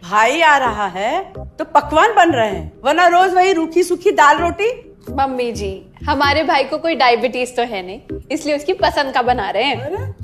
भाई आ रहा है तो पकवान बन रहे हैं, वरना रोज वही रूखी सूखी दाल रोटी। मम्मी जी, हमारे भाई को कोई डायबिटीज तो है नहीं, इसलिए उसकी पसंद का बना रहे हैं।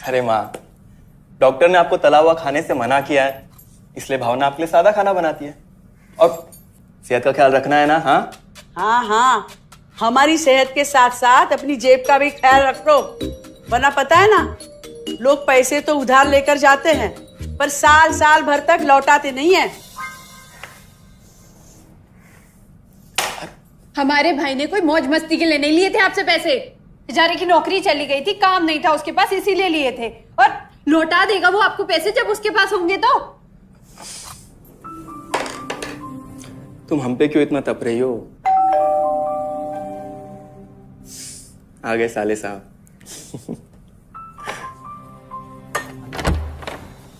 अरे माँ, डॉक्टर ने आपको तला हुआ खाने से मना किया है, इसलिए भावना आपके लिए सादा खाना बनाती है। और सेहत का ख्याल रखना है ना? हाँ हाँ हाँ, हमारी सेहत के साथ साथ अपनी जेब का भी ख्याल रखो, वरना पता है ना, लोग पैसे तो उधार लेकर जाते हैं पर साल साल भर तक लौटाते नहीं है। हमारे भाई ने कोई मौज मस्ती के लिए नहीं लिए थे आपसे पैसे। बेचारे की नौकरी चली गई थी, काम नहीं था उसके पास, इसीलिए लिए थे। और लौटा देगा वो आपको पैसे जब उसके पास होंगे तो। तुम हम पे क्यों इतना तप रही हो? आ गए साले साहब।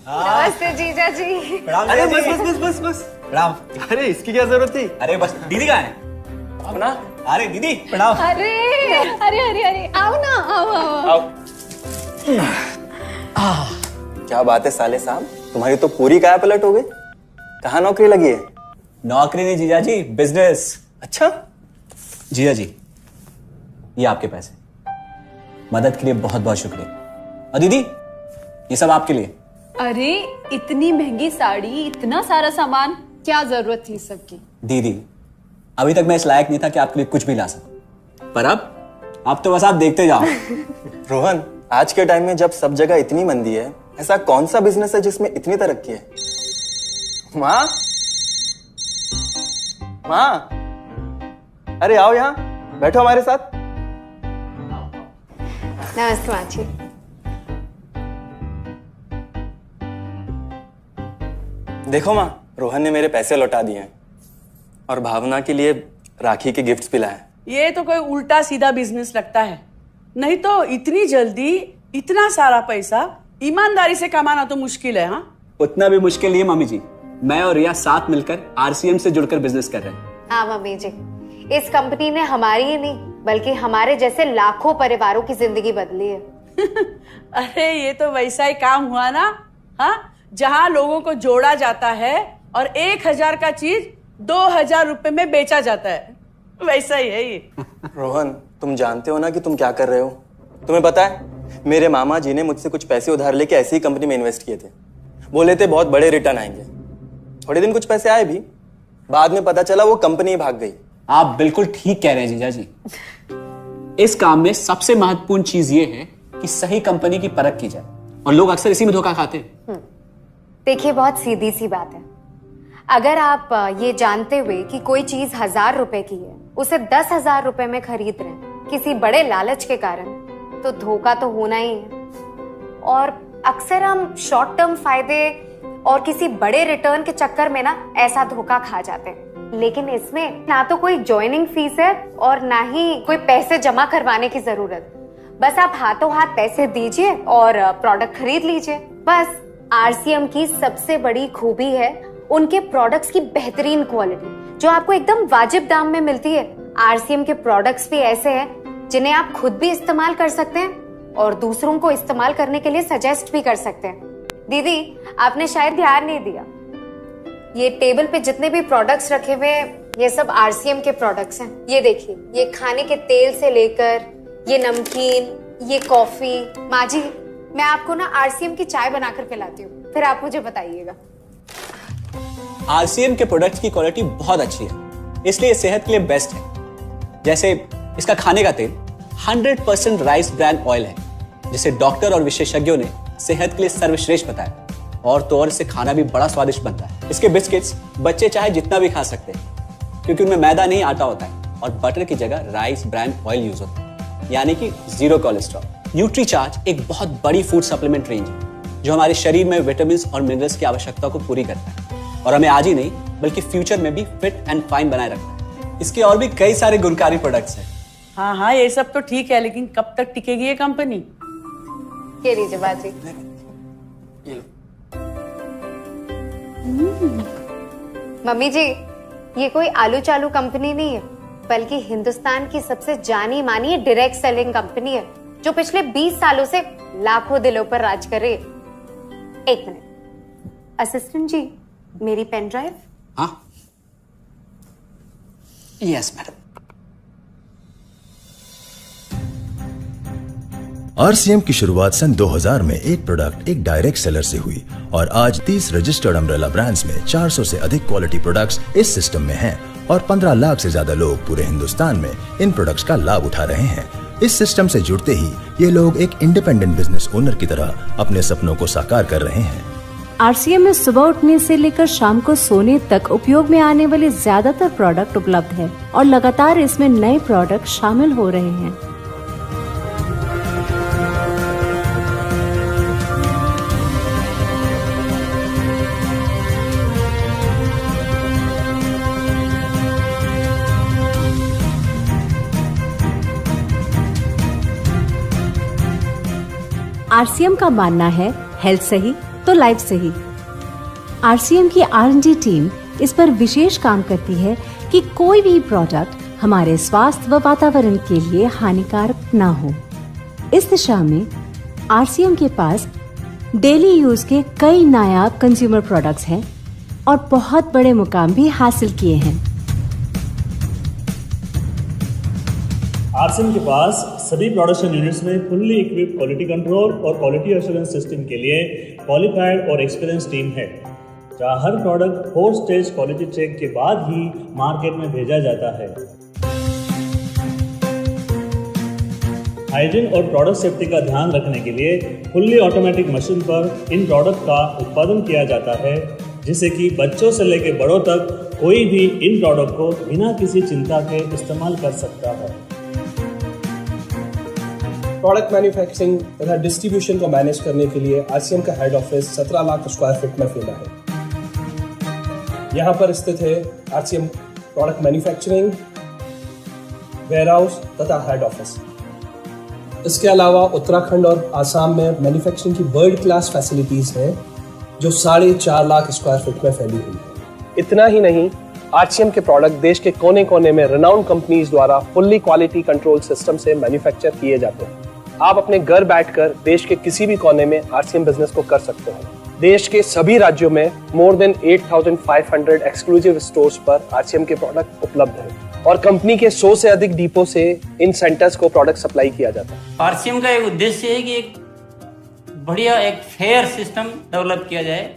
नमस्ते जीजा जी। अरे बस बस बस बस बस प्रणाम। अरे इसकी क्या जरूरत थी? अरे बस दीदी कहाँ है? अब ना, अरे दीदी प्रणाम। अरे अरे अरे अरे आओ ना, आओ। क्या बात है साले साहब, तुम्हारी तो पूरी काया पलट हो गई। कहाँ नौकरी लगी है? नौकरी नहीं जीजा जी, बिजनेस। अच्छा जीजा जी, ये आपके पैसे, मदद के लिए बहुत बहुत शुक्रिया। और दीदी, ये सब आपके लिए। अरे इतनी महंगी साड़ी, इतना सारा सामान, क्या जरूरत थी सबकी? दीदी, अभी तक मैं इस लायक नहीं था कि आपके लिए कुछ भी ला सकूं, पर अब तो बस आप देखते जाओ। रोहन, आज के टाइम में जब सब जगह इतनी मंदी है, ऐसा कौन सा बिजनेस है जिसमें इतनी तरक्की है? माँ, माँ, अरे आओ यहाँ बैठो हमारे साथ। नमस्ते माँ जी। देखो माँ, रोहन ने मेरे पैसे लौटा दिए हैं और भावना के लिए राखी के गिफ्ट्स भी लाए। ये तो कोई उल्टा सीधा बिजनेस लगता है, नहीं तो इतनी जल्दी इतना सारा पैसा ईमानदारी से कमाना तो मुश्किल है। हाँ, उतना भी मुश्किल नहीं है मम्मी जी, मैं और रिया साथ मिलकर आरसीएम से जुड़कर बिजनेस कर रहे हैं। हाँ मम्मी जी, इस कंपनी ने हमारी ही नहीं बल्कि हमारे जैसे लाखों परिवारों की जिंदगी बदली है। अरे ये तो वैसा ही काम हुआ ना, हाँ, जहाँ लोगों को जोड़ा जाता है और 1000 का चीज 2000 रुपए में बेचा जाता है, वैसा ही है ये। रोहन, तुम जानते हो ना कि तुम क्या कर रहे हो? तुम्हें पता है, मेरे मामा जी ने मुझसे कुछ पैसे उधार लेके ऐसी ही कंपनी में इन्वेस्ट किए थे। बोले थे बहुत बड़े रिटर्न आएंगे। थोड़े दिन कुछ पैसे आए भी, बाद में पता चला वो कंपनी भाग गई। आप बिल्कुल ठीक कह रहे हैं जीजा जी। इस काम में सबसे महत्वपूर्ण चीज ये है कि सही कंपनी की परख की जाए, और लोग अक्सर इसी में धोखा खाते हैं। देखिए, बहुत सीधी सी बात है, अगर आप ये जानते हुए कि कोई चीज 1000 रुपए की है, उसे 10,000 रुपए में खरीद रहे हैं किसी बड़े लालच के कारण, तो धोखा तो होना ही है। और अक्सर हम शॉर्ट टर्म फायदे और किसी बड़े रिटर्न के चक्कर में ना ऐसा धोखा खा जाते हैं। लेकिन इसमें ना तो कोई ज्वाइनिंग फीस है और ना ही कोई पैसे जमा करवाने की जरूरत। बस आप हाथों हाथ पैसे दीजिए और प्रोडक्ट खरीद लीजिए। बस आरसीएम की सबसे बड़ी खूबी है उनके प्रोडक्ट्स की बेहतरीन क्वालिटी, जो आपको एकदम वाजिब दाम में मिलती है। आरसीएम के प्रोडक्ट्स भी ऐसे हैं जिन्हें आप खुद भी इस्तेमाल कर सकते हैं और दूसरों को इस्तेमाल करने के लिए सजेस्ट भी कर सकते हैं। दीदी, आपने शायद ध्यान नहीं दिया, ये टेबल पे जितने भी प्रोडक्ट्स रखे हुए हैं, ये सब आरसीएम के प्रोडक्ट्स हैं। ये देखिए, ये खाने के तेल से लेकर ये नमकीन, ये कॉफी। माँ जी, मैं आपको ना आरसीएम की चाय बनाकर पिलाती हूँ, फिर आप मुझे बताइएगा। आरसीएम के प्रोडक्ट्स की क्वालिटी बहुत अच्छी है, इसलिए सेहत के लिए बेस्ट है। जैसे इसका खाने का तेल 100% राइस ब्रांड ऑयल है, जिसे डॉक्टर और विशेषज्ञों ने सेहत के लिए सर्वश्रेष्ठ बताया। और तो और इससे खाना भी बड़ा स्वादिष्ट बनता है। इसके बिस्किट्स बच्चे चाहे जितना भी खा सकते हैं, क्योंकि उनमें मैदा नहीं आटा होता है और बटर की जगह राइस ब्रांड ऑयल यूज होता है, यानी कि 0 कोलेस्ट्रॉल। न्यूट्रीचार्ज एक बहुत बड़ी फूड सप्लीमेंट रेंज है, जो हमारे शरीर में विटामिन और मिनरल्स की आवश्यकता को पूरी करता है और हमें आज ही नहीं बल्कि फ्यूचर में भी फिट एंड फाइन बनाए रखता है। इसके और भी कई सारे गुणकारी प्रोडक्ट्स हैं। हाँ हाँ, ये सब तो ठीक है, लेकिन कब तक टिकेगी ये कंपनी? ये लीजिए बाजी। मम्मी जी, ये कोई आलू चालू कंपनी नहीं है, बल्कि हिंदुस्तान की सबसे जानी मानी डायरेक्ट सेलिंग कंपनी है जो पिछले 20 सालों से लाखों दिलों पर राज कर रही है। एक मिनट असिस्टेंट जी, मेरी पेन ड्राइव। हाँ, यस मैडम। आरसीएम की शुरुआत सन 2000 में एक प्रोडक्ट एक डायरेक्ट सेलर से हुई और आज 30 रजिस्टर्ड अम्ब्रेला ब्रांड्स में 400 से अधिक क्वालिटी प्रोडक्ट्स इस सिस्टम में हैं और 15 लाख से ज्यादा लोग पूरे हिंदुस्तान में इन प्रोडक्ट्स का लाभ उठा रहे हैं। इस सिस्टम से जुड़ते ही ये लोग एक इंडिपेंडेंट बिजनेस ओनर की तरह अपने सपनों को साकार कर रहे हैं। आरसीएम में सुबह उठने से लेकर शाम को सोने तक उपयोग में आने वाले ज्यादातर प्रोडक्ट उपलब्ध है और लगातार इसमें नए प्रोडक्ट शामिल हो रहे हैं। आरसीएम का मानना है हेल्थ सही तो लाइफ सही। आरसीएम की R&D टीम इस पर विशेष काम करती है कि कोई भी प्रोडक्ट हमारे स्वास्थ्य व वातावरण के लिए हानिकारक ना हो। इस दिशा में आरसीएम के पास डेली यूज के कई नायाब कंज्यूमर प्रोडक्ट्स हैं और बहुत बड़े मुकाम भी हासिल किए हैं। आरसीएम के पास सभी प्रोडक्शन यूनिट्स में फुल्ली इक्विप्ड क्वालिटी कंट्रोल और क्वालिटी एश्योरेंस सिस्टम के लिए क्वालिफाइड और एक्सपीरियंस टीम है, जहां हर प्रोडक्ट 4 स्टेज क्वालिटी चेक के बाद ही मार्केट में भेजा जाता है। हाइजीन और प्रोडक्ट सेफ्टी का ध्यान रखने के लिए फुल्ली ऑटोमेटिक मशीन पर इन प्रोडक्ट का उत्पादन किया जाता है, जिससे कि बच्चों से लेकर बड़ों तक कोई भी इन प्रोडक्ट को बिना किसी चिंता के इस्तेमाल कर सकता है। प्रोडक्ट मैन्युफैक्चरिंग तथा डिस्ट्रीब्यूशन को मैनेज करने के लिए आरसीएम का head office 17 lakh square feet में फैला है। यहाँ पर स्थित है आरसीएम प्रोडक्ट मैन्युफैक्चरिंग, वेयरहाउस तथा हेड ऑफिस। इसके अलावा उत्तराखंड और आसाम में मैन्युफैक्चरिंग की वर्ल्ड क्लास फैसिलिटीज हैं जो 4.5 लाख स्क्वायर फीट में फैली हुई है। इतना ही नहीं, आरसीएम के प्रोडक्ट देश के कोने कोने में रेनाउंड कंपनीज द्वारा फुल्ली क्वालिटी कंट्रोल सिस्टम से मैन्युफैक्चर किए जाते हैं। आप अपने घर बैठकर देश के किसी भी कोने में आरसीएम बिजनेस को कर सकते हैं। देश के सभी राज्यों में मोर देन 8,500 एक्सक्लूसिव स्टोर्स पर आरसीएम के प्रोडक्ट उपलब्ध हैं और कंपनी के 100 से अधिक डिपो से इन सेंटर्स को प्रोडक्ट सप्लाई किया जाता है। आरसीएम का एक उद्देश्य है कि एक बढ़िया एक फेयर सिस्टम डेवलप किया जाए,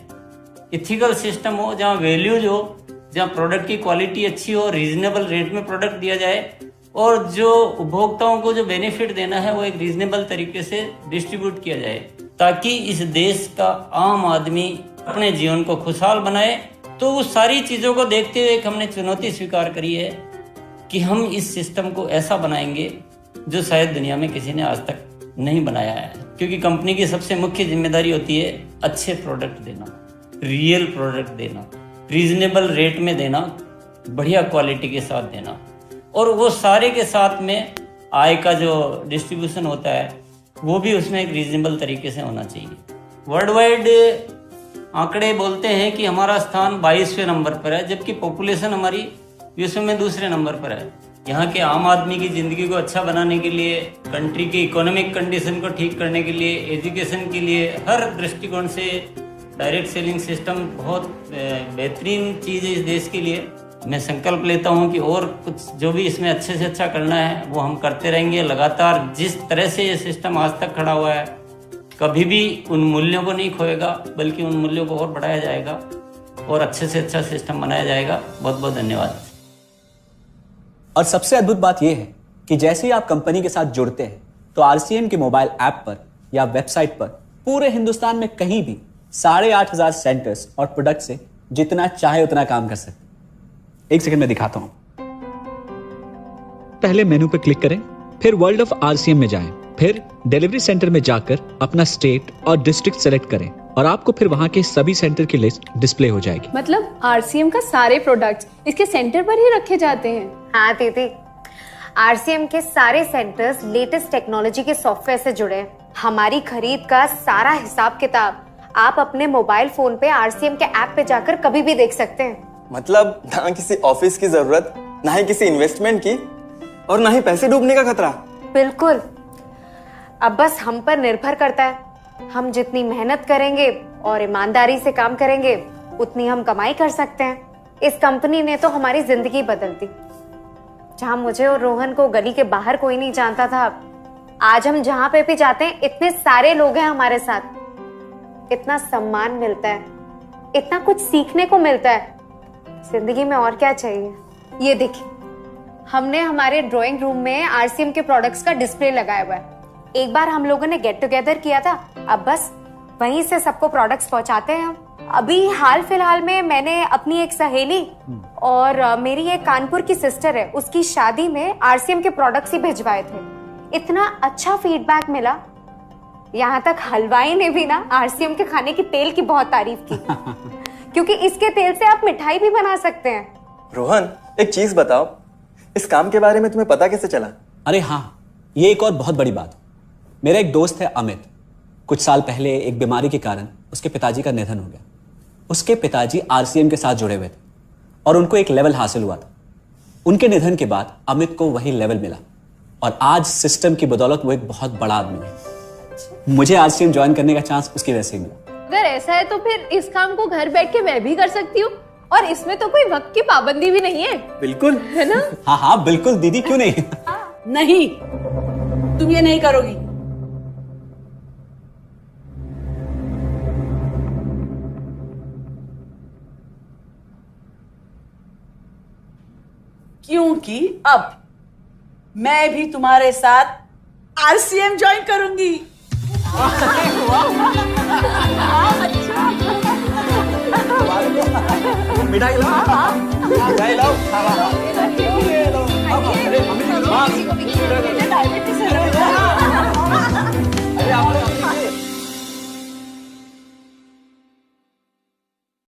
इथिकल सिस्टम हो, जहाँ वैल्यूज हो, जहाँ प्रोडक्ट की क्वालिटी अच्छी हो, रीजनेबल रेट में प्रोडक्ट दिया जाए और जो उपभोक्ताओं को जो बेनिफिट देना है वो एक रीजनेबल तरीके से डिस्ट्रीब्यूट किया जाए, ताकि इस देश का आम आदमी अपने जीवन को खुशहाल बनाए। तो उस सारी चीज़ों को देखते हुए एक हमने चुनौती स्वीकार करी है कि हम इस सिस्टम को ऐसा बनाएंगे जो शायद दुनिया में किसी ने आज तक नहीं बनाया है, क्योंकि कंपनी की सबसे मुख्य जिम्मेदारी होती है अच्छे प्रोडक्ट देना, रियल प्रोडक्ट देना, रीजनेबल रेट में देना, बढ़िया क्वालिटी के साथ देना, और वो सारे के साथ में आय का जो डिस्ट्रीब्यूशन होता है वो भी उसमें एक रीजनेबल तरीके से होना चाहिए। वर्ल्ड वाइड आंकड़े बोलते हैं कि हमारा स्थान 22वें नंबर पर है, जबकि पॉपुलेशन हमारी विश्व में दूसरे नंबर पर है। यहाँ के आम आदमी की ज़िंदगी को अच्छा बनाने के लिए, कंट्री की इकोनॉमिक कंडीशन को ठीक करने के लिए, एजुकेशन के लिए, हर दृष्टिकोण से डायरेक्ट सेलिंग सिस्टम बहुत बेहतरीन चीज़ है इस देश के लिए। मैं संकल्प लेता हूं कि और कुछ जो भी इसमें अच्छे से अच्छा करना है वो हम करते रहेंगे लगातार। जिस तरह से ये सिस्टम आज तक खड़ा हुआ है, कभी भी उन मूल्यों को नहीं खोएगा, बल्कि उन मूल्यों को और बढ़ाया जाएगा और अच्छे से अच्छा सिस्टम बनाया जाएगा। बहुत बहुत धन्यवाद। और सबसे अद्भुत बात यह है कि जैसे ही आप कंपनी के साथ जुड़ते हैं तो आरसीएम के मोबाइल ऐप पर या वेबसाइट पर पूरे हिंदुस्तान में कहीं भी 8,500 सेंटर्स और प्रोडक्ट से जितना चाहे उतना काम कर सकते। एक सेकंड में दिखाता हूं। पहले मेनू पर क्लिक करें, फिर वर्ल्ड ऑफ आरसीएम में जाएं, फिर डिलीवरी सेंटर में जाकर अपना स्टेट और डिस्ट्रिक्ट सेलेक्ट करें और आपको फिर वहां के सभी सेंटर की लिस्ट डिस्प्ले हो जाएगी। मतलब आरसीएम का सारे प्रोडक्ट्स इसके सेंटर पर ही रखे जाते हैं? हाँ दीदी, आरसीएम के सारे सेंटर्स लेटेस्ट टेक्नोलॉजी के सॉफ्टवेयर से जुड़े हैं। हमारी खरीद का सारा हिसाब किताब आप अपने मोबाइल फोन पे आरसीएम के ऐप पे जाकर कभी भी देख सकते हैं। मतलब ना किसी ऑफिस की जरूरत, ना ही किसी इन्वेस्टमेंट की, और ना ही पैसे डूबने का खतरा। बिल्कुल। अब बस हम पर निर्भर करता है। हम जितनी मेहनत करेंगे और ईमानदारी से काम करेंगे उतनी हम कमाई कर सकते हैं। इस कंपनी ने तो हमारी जिंदगी बदल दी। जहां मुझे और रोहन को गली के बाहर कोई नहीं जानता था, आज हम जहां पे भी जाते हैं इतने सारे लोग हैं हमारे साथ। इतना सम्मान मिलता है, इतना कुछ सीखने को मिलता है। जिंदगी में और क्या चाहिए। ये देखिए, हमने हमारे ड्राइंग रूम में आरसीएम के प्रोडक्ट्स का डिस्प्ले लगाया हुआ है। एक बार हम लोगों ने गेट टुगेदर किया था, अब बस वहीं से सबको प्रोडक्ट्स पहुंचाते हैं हम। अभी हाल फिलहाल में मैंने अपनी एक सहेली और मेरी एक कानपुर की सिस्टर है, उसकी शादी में आरसीएम के प्रोडक्ट्स ही भिजवाए थे। इतना अच्छा फीडबैक मिला, यहाँ तक हलवाई ने भी ना आरसीएम के खाने की तेल की बहुत तारीफ की क्योंकि इसके तेल से आप मिठाई भी बना सकते हैं। रोहन, एक चीज बताओ, इस काम के बारे में तुम्हें पता कैसे चला? अरे हाँ, ये एक और बहुत बड़ी बात। मेरा एक दोस्त है अमित, कुछ साल पहले एक बीमारी के कारण उसके पिताजी का निधन हो गया। उसके पिताजी आरसीएम के साथ जुड़े हुए थे और उनको एक लेवल हासिल हुआ था। उनके निधन के बाद अमित को वही लेवल मिला और आज सिस्टम की बदौलत वो एक बहुत बड़ा आदमी है। मुझे आरसीएम ज्वाइन करने का चांस उसकी वजह से मिला। अगर ऐसा है तो फिर इस काम को घर बैठ के मैं भी कर सकती हूँ और इसमें तो कोई वक्त की पाबंदी भी नहीं है। बिल्कुल, है ना? हाँ हाँ बिल्कुल दीदी, क्यों नहीं। नहीं, तुम ये नहीं करोगी। क्योंकि अब मैं भी तुम्हारे साथ आरसीएम ज्वाइन करूंगी। मिठाई लाओ, मिठाई लाओ।